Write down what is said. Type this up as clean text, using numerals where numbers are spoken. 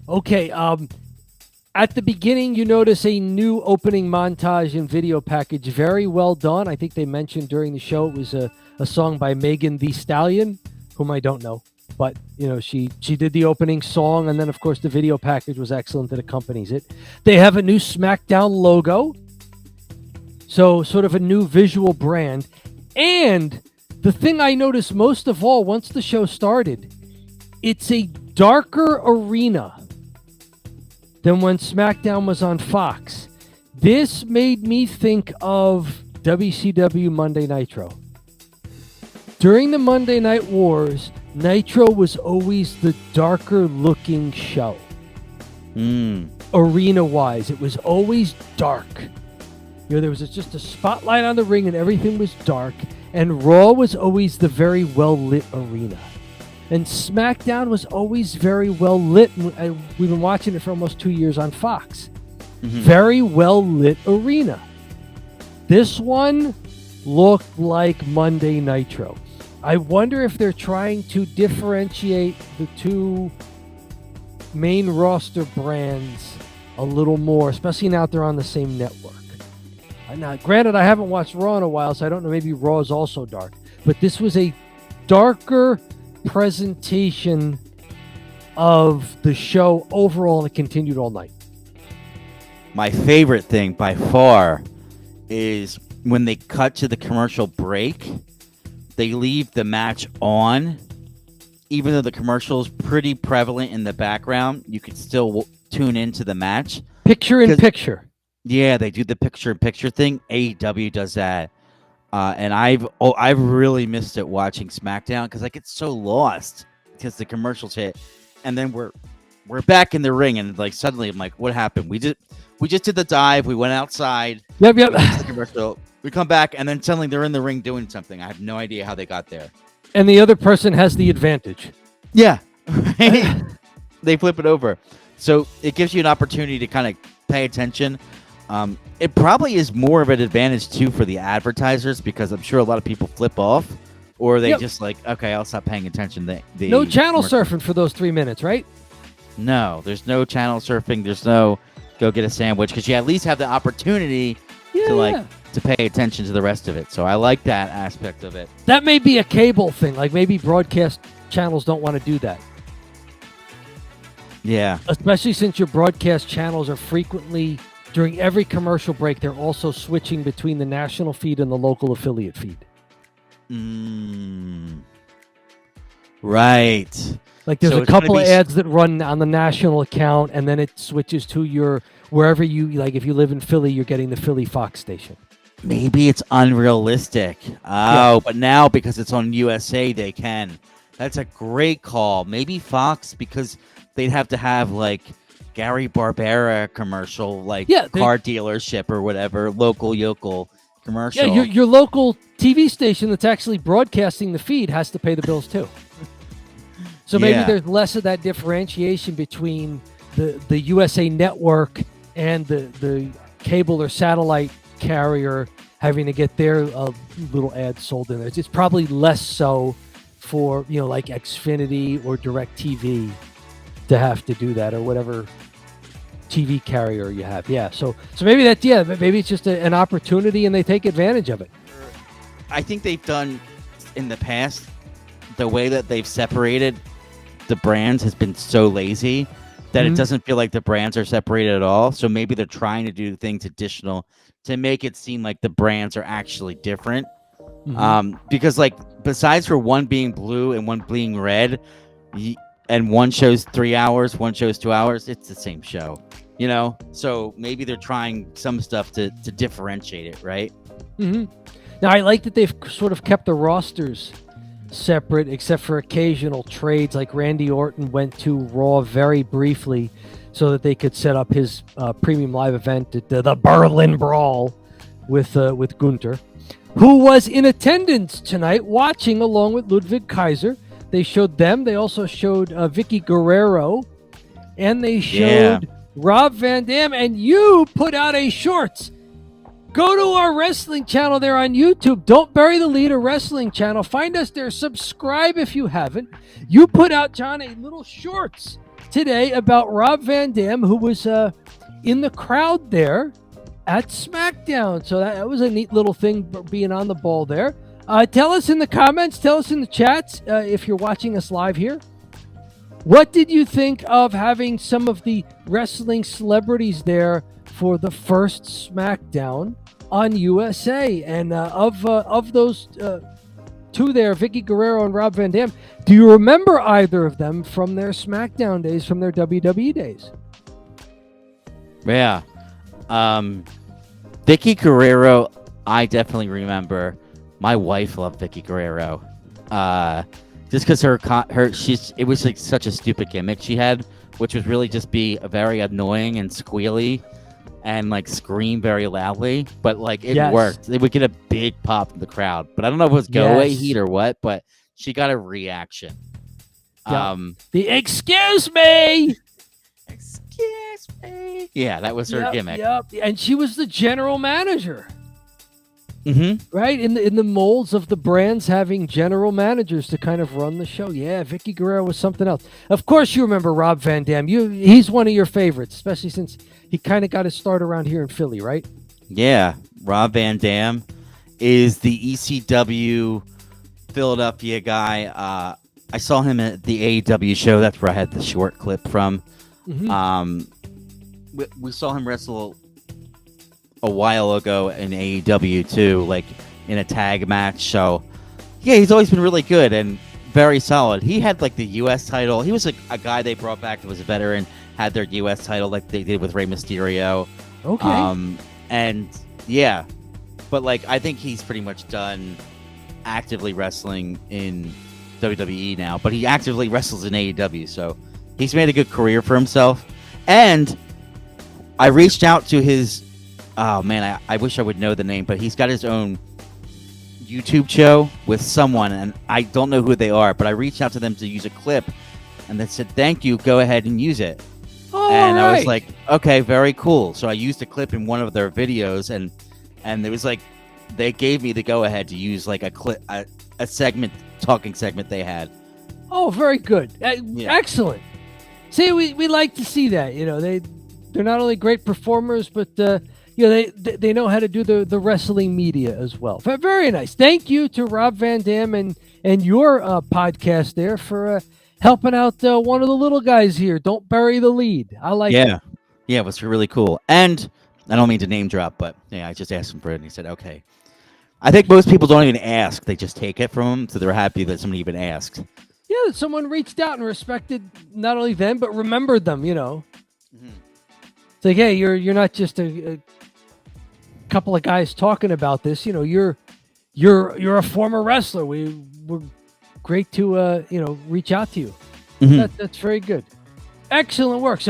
Okay, at the beginning, you notice a new opening montage and video package. Very well done. I think they mentioned during the show it was a song by Megan Thee Stallion, whom I don't know. But, she did the opening song, and then, of course, the video package was excellent that accompanies it. They have a new SmackDown logo, so sort of a new visual brand. And the thing I noticed most of all, once the show started, it's a darker arena than when SmackDown was on Fox. This made me think of WCW Monday Nitro. During the Monday Night Wars, Nitro was always the darker looking show. Arena-wise, it was always dark. There was just a spotlight on the ring and everything was dark. And Raw was always the very well-lit arena. And SmackDown was always very well lit. And we've been watching it for almost 2 years on Fox. Very well lit arena. This one looked like Monday Nitro. I wonder if they're trying to differentiate the two main roster brands a little more, especially now they're on the same network. Now, granted, I haven't watched Raw in a while, so I don't know. Maybe Raw is also dark. But this was a darker presentation of the show overall, and it continued all night. My favorite thing by far is when they cut to the commercial break, they leave the match on. Even though the commercial is pretty prevalent in the background, you could still tune into the match. Picture in picture. Yeah, they do the picture in picture thing. AEW does that. And I've really missed it watching SmackDown because I get so lost because the commercials hit, and then we're back in the ring, and like suddenly I'm like, what happened? We just did the dive. We went outside. Yep. The commercial. We come back, and then suddenly they're in the ring doing something. I have no idea how they got there. And the other person has the advantage. Yeah, they flip it over, so it gives you an opportunity to kind of pay attention. It probably is more of an advantage, too, for the advertisers because I'm sure a lot of people flip off or they just like, okay, I'll stop paying attention. No channel surfing for those 3 minutes, right? No, there's no channel surfing. There's no go get a sandwich because you at least have the opportunity to pay attention to the rest of it. So I like that aspect of it. That may be a cable thing. Like maybe broadcast channels don't want to do that. Yeah. Especially since your broadcast channels are frequently... During every commercial break, they're also switching between the national feed and the local affiliate feed. Right. Like there's a couple of ads that run on the national account, and then it switches to your wherever you like. If you live in Philly, you're getting the Philly Fox station. Maybe it's unrealistic. But now because it's on USA, they can. That's a great call. Maybe Fox because they'd have to have like Gary Barbera commercial, car dealership or whatever, local yokel commercial. Yeah, your local TV station that's actually broadcasting the feed has to pay the bills too. So maybe there's less of that differentiation between the USA Network and the cable or satellite carrier having to get their little ads sold in there. It's probably less so for like Xfinity or DirecTV to have to do that or whatever TV carrier you have. So maybe maybe it's just an opportunity and they take advantage of it. I think they've done in the past the way that they've separated the brands has been so lazy that it doesn't feel like the brands are separated at all. So maybe they're trying to do things additional to make it seem like the brands are actually different. Because like besides for one being blue and one being red, and one show's 3 hours, one show's 2 hours, it's the same show, So maybe they're trying some stuff to differentiate it, right? Now, I like that they've sort of kept the rosters separate, except for occasional trades. Like Randy Orton went to Raw very briefly so that they could set up his premium live event at the Berlin Brawl with Gunther, who was in attendance tonight watching along with Ludwig Kaiser. They showed them. They also showed Vicky Guerrero, and they showed Rob Van Dam. And you put out a shorts. Go to our wrestling channel there on YouTube. Don't Bury the Lead, a wrestling channel. Find us there. Subscribe if you haven't. You put out, John, a little shorts today about Rob Van Dam, who was in the crowd there at SmackDown. So that was a neat little thing, being on the ball there. Tell us in the comments, tell us in the chats, if you're watching us live here, what did you think of having some of the wrestling celebrities there for the first SmackDown on USA? And of those two there, Vicky Guerrero and Rob Van Dam, do you remember either of them from their SmackDown days, from their WWE days? Yeah. Vicky Guerrero, I definitely remember. My wife loved Vicky Guerrero. Just because it was like such a stupid gimmick she had, which was really just be very annoying and squealy and like scream very loudly, but like it worked. They would get a big pop from the crowd, but I don't know if it was go away heat or what, but she got a reaction. The excuse me. Yeah, that was her gimmick. Yep, and she was the general manager. Mm-hmm. Right, in the molds of the brands having general managers to kind of run the show. Yeah, Vicky Guerrero was something else. Of course, you remember Rob Van Dam. He's one of your favorites, especially since he kind of got his start around here in Philly, right? Yeah, Rob Van Dam is the ECW Philadelphia guy. I saw him at the AEW show. That's where I had the short clip from. Mm-hmm. We saw him wrestle a while ago in AEW too, like in a tag match. So yeah, he's always been really good and very solid. He had like the US title. He was like a guy they brought back that was a veteran, had their US title like they did with Rey Mysterio. Okay. And yeah, but like I think he's pretty much done actively wrestling in WWE now, but he actively wrestles in AEW, so he's made a good career for himself. And I reached out to his oh man, I wish I would know the name, but he's got his own YouTube show with someone, and I don't know who they are, but I reached out to them to use a clip, and they said, thank you, go ahead and use it. And I was like, okay, very cool. So I used a clip in one of their videos, and it was like, they gave me the go-ahead to use like a clip, a segment, talking segment they had. Oh, very good. Excellent. See, we like to see that. You know, they're not only great performers, but they know how to do the wrestling media as well. Very nice. Thank you to Rob Van Dam and your podcast there for helping out one of the little guys here. Don't bury the lead. I like it. Yeah, it was really cool. And I don't mean to name drop, but yeah, I just asked him for it, and he said, okay. I think most people don't even ask. They just take it from him, so they're happy that somebody even asked. Yeah, someone reached out and respected not only them, but remembered them, you know. Mm-hmm. It's like, hey, you're not just a couple of guys talking about this. You know, you're a former wrestler. We're great to reach out to you. Mm-hmm. That's very good. Excellent work. So